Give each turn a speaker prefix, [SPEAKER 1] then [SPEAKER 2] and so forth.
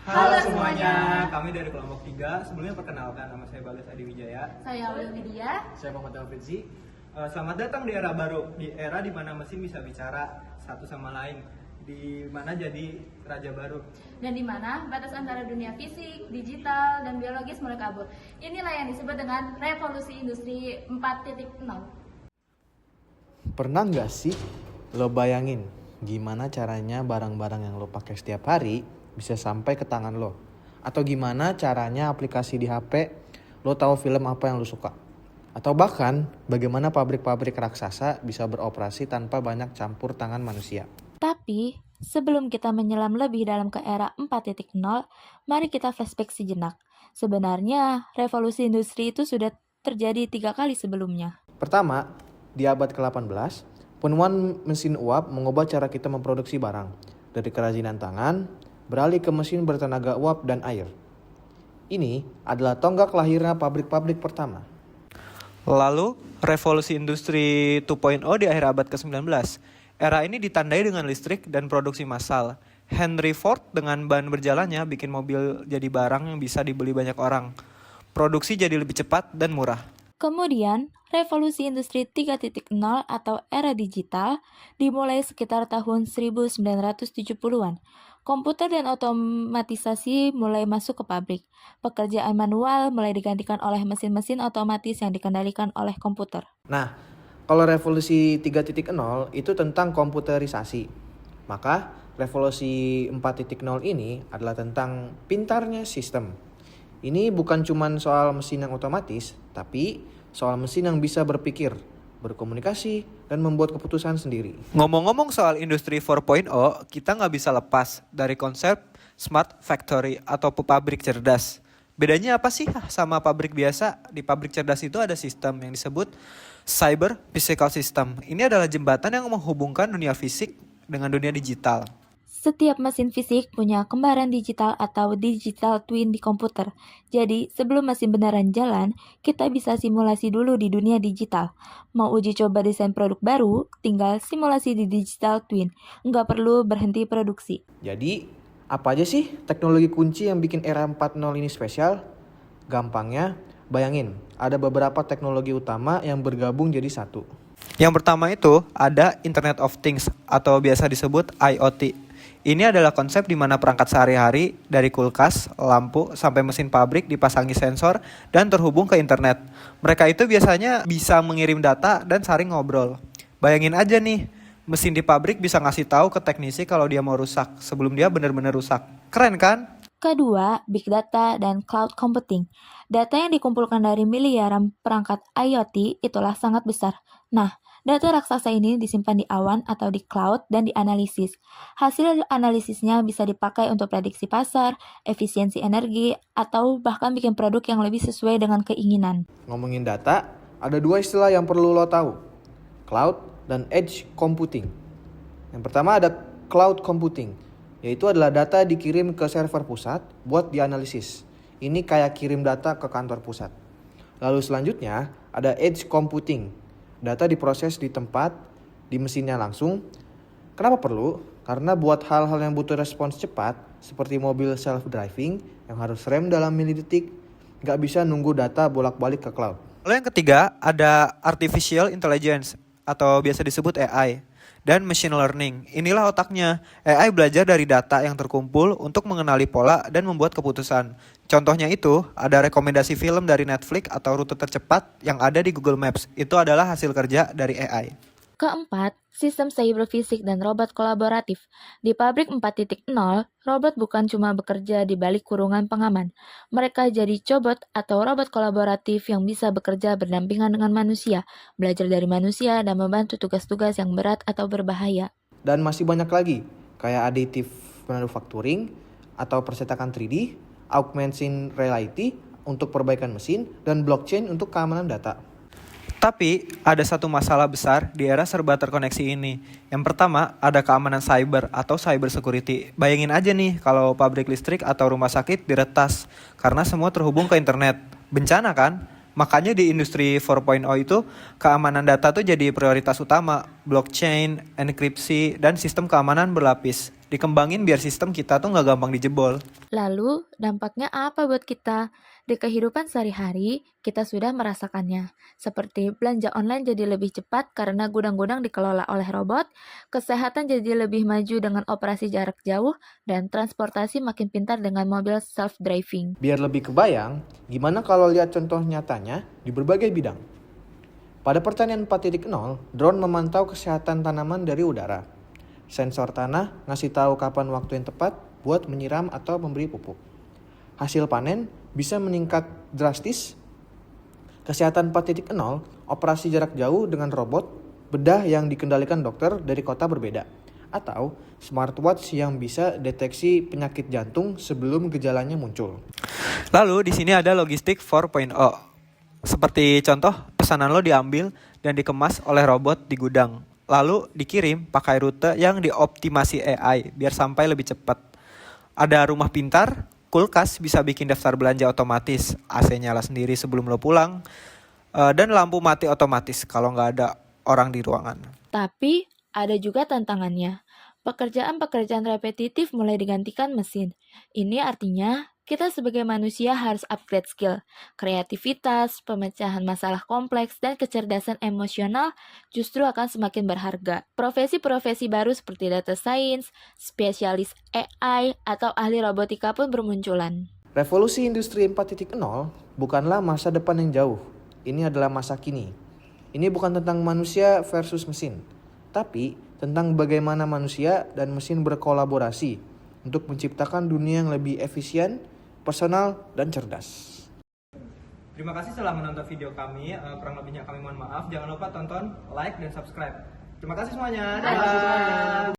[SPEAKER 1] Halo semuanya, kami dari kelompok 3. Sebelumnya perkenalkan, nama saya Bagas Adi Wijaya.
[SPEAKER 2] Saya Aurel Widya.
[SPEAKER 3] Saya Muhammad Alfredzi.
[SPEAKER 1] Selamat datang di era baru, di era di mana mesin bisa bicara satu sama lain, di mana jadi raja baru.
[SPEAKER 2] Dan di mana batas antara dunia fisik, digital, dan biologis mulai kabur. Inilah yang disebut dengan revolusi industri 4.0.
[SPEAKER 3] Pernah nggak sih lo bayangin gimana caranya barang-barang yang lo pakai setiap hari bisa sampai ke tangan lo? Atau gimana caranya aplikasi di HP lo tahu film apa yang lo suka? Atau bahkan bagaimana pabrik-pabrik raksasa bisa beroperasi tanpa banyak campur tangan manusia?
[SPEAKER 2] Tapi, sebelum kita menyelam lebih dalam ke era 4.0, mari kita flashback sejenak. Sebenarnya, revolusi industri itu sudah terjadi 3 kali sebelumnya.
[SPEAKER 3] Pertama, di abad ke-18, penemuan mesin uap mengubah cara kita memproduksi barang. Dari kerajinan tangan, beralih ke mesin bertenaga uap dan air. Ini adalah tonggak lahirnya pabrik-pabrik pertama.
[SPEAKER 1] Lalu, revolusi industri 2.0 di akhir abad ke-19. Era ini ditandai dengan listrik dan produksi massal. Henry Ford dengan bahan berjalannya bikin mobil jadi barang yang bisa dibeli banyak orang. Produksi jadi lebih cepat dan murah.
[SPEAKER 2] Kemudian, revolusi industri 3.0 atau era digital dimulai sekitar tahun 1970-an. Komputer dan otomatisasi mulai masuk ke pabrik. Pekerjaan manual mulai digantikan oleh mesin-mesin otomatis yang dikendalikan oleh komputer.
[SPEAKER 3] Nah, kalau revolusi 3.0 itu tentang komputerisasi. Maka revolusi 4.0 ini adalah tentang pintarnya sistem. Ini bukan cuma soal mesin yang otomatis, tapi soal mesin yang bisa berpikir, berkomunikasi, dan membuat keputusan sendiri.
[SPEAKER 1] Ngomong-ngomong soal industri 4.0, kita nggak bisa lepas dari konsep smart factory atau pabrik cerdas. Bedanya apa sih sama pabrik biasa? Di pabrik cerdas itu ada sistem yang disebut cyber physical system. Ini adalah jembatan yang menghubungkan dunia fisik dengan dunia digital.
[SPEAKER 2] Setiap mesin fisik punya kembaran digital atau digital twin di komputer. Jadi, sebelum mesin beneran jalan, kita bisa simulasi dulu di dunia digital. Mau uji coba desain produk baru, tinggal simulasi di digital twin. Nggak perlu berhenti produksi.
[SPEAKER 3] Jadi, apa aja sih teknologi kunci yang bikin era 4.0 ini spesial? Gampangnya, bayangin, ada beberapa teknologi utama yang bergabung jadi satu.
[SPEAKER 1] Yang pertama itu ada Internet of Things atau biasa disebut IoT. Ini adalah konsep di mana perangkat sehari-hari dari kulkas, lampu, sampai mesin pabrik dipasangi sensor dan terhubung ke internet. Mereka itu biasanya bisa mengirim data dan saling ngobrol. Bayangin aja nih, mesin di pabrik bisa ngasih tahu ke teknisi kalau dia mau rusak sebelum dia benar-benar rusak. Keren kan?
[SPEAKER 2] Kedua, big data dan cloud computing. Data yang dikumpulkan dari miliaran perangkat IoT itulah sangat besar. Nah, data raksasa ini disimpan di awan atau di cloud dan dianalisis. Hasil analisisnya bisa dipakai untuk prediksi pasar, efisiensi energi, atau bahkan bikin produk yang lebih sesuai dengan keinginan.
[SPEAKER 3] Ngomongin data, ada dua istilah yang perlu lo tahu. Cloud dan edge computing. Yang pertama ada cloud computing, yaitu adalah data dikirim ke server pusat buat dianalisis. Ini kayak kirim data ke kantor pusat. Lalu selanjutnya ada edge computing. Data diproses di tempat, di mesinnya langsung. Kenapa perlu? Karena buat hal-hal yang butuh respons cepat, seperti mobil self-driving yang harus rem dalam milidetik, nggak bisa nunggu data bolak-balik ke cloud.
[SPEAKER 1] Lalu yang ketiga ada Artificial Intelligence atau biasa disebut AI. Dan machine learning. Inilah otaknya. AI belajar dari data yang terkumpul untuk mengenali pola dan membuat keputusan. Contohnya itu, ada rekomendasi film dari Netflix atau rute tercepat yang ada di Google Maps. Itu adalah hasil kerja dari AI.
[SPEAKER 2] Keempat, sistem cyber fisik dan robot kolaboratif. Di pabrik 4.0, robot bukan cuma bekerja di balik kurungan pengaman. Mereka jadi cobot atau robot kolaboratif yang bisa bekerja berdampingan dengan manusia, belajar dari manusia, dan membantu tugas-tugas yang berat atau berbahaya.
[SPEAKER 3] Dan masih banyak lagi, kayak additive manufacturing atau percetakan 3D, augmented reality untuk perbaikan mesin, dan blockchain untuk keamanan data.
[SPEAKER 1] Tapi ada satu masalah besar di era serba terkoneksi ini. Yang pertama ada keamanan cyber atau cyber security. Bayangin aja nih kalau pabrik listrik atau rumah sakit diretas karena semua terhubung ke internet. Bencana kan? Makanya di industri 4.0 itu keamanan data tuh jadi prioritas utama. Blockchain, enkripsi, dan sistem keamanan berlapis. dikembangin biar sistem kita tuh nggak gampang dijebol.
[SPEAKER 2] Lalu, dampaknya apa buat kita? Di kehidupan sehari-hari, kita sudah merasakannya. Seperti belanja online jadi lebih cepat karena gudang-gudang dikelola oleh robot, kesehatan jadi lebih maju dengan operasi jarak jauh, dan transportasi makin pintar dengan mobil self-driving.
[SPEAKER 3] Biar lebih kebayang, gimana kalau lihat contoh nyatanya di berbagai bidang. Pada pertanian 4.0, drone memantau kesehatan tanaman dari udara. Sensor tanah ngasih tahu kapan waktu yang tepat buat menyiram atau memberi pupuk. Hasil panen bisa meningkat drastis. Kesehatan 4.0, operasi jarak jauh dengan robot, bedah yang dikendalikan dokter dari kota berbeda. Atau smartwatch yang bisa deteksi penyakit jantung sebelum gejalanya muncul.
[SPEAKER 1] Lalu di sini ada logistik 4.0. Seperti contoh, pesanan lo diambil dan dikemas oleh robot di gudang. Lalu dikirim pakai rute yang dioptimasi AI biar sampai lebih cepat. Ada rumah pintar, kulkas bisa bikin daftar belanja otomatis, AC nyala sendiri sebelum lo pulang, dan lampu mati otomatis kalau nggak ada orang di ruangan.
[SPEAKER 2] Tapi, ada juga tantangannya. Pekerjaan-pekerjaan repetitif mulai digantikan mesin. Ini artinya, kita sebagai manusia harus upgrade skill. Kreativitas, pemecahan masalah kompleks, dan kecerdasan emosional justru akan semakin berharga. Profesi-profesi baru seperti data science, spesialis AI, atau ahli robotika pun bermunculan.
[SPEAKER 3] Revolusi industri 4.0 bukanlah masa depan yang jauh. Ini adalah masa kini. Ini bukan tentang manusia versus mesin, tapi tentang bagaimana manusia dan mesin berkolaborasi untuk menciptakan dunia yang lebih efisien, personal, dan cerdas.
[SPEAKER 1] Terima kasih telah menonton video kami. Kurang lebihnya kami mohon maaf. Jangan lupa tonton, like, dan subscribe. Terima kasih semuanya. Dadah.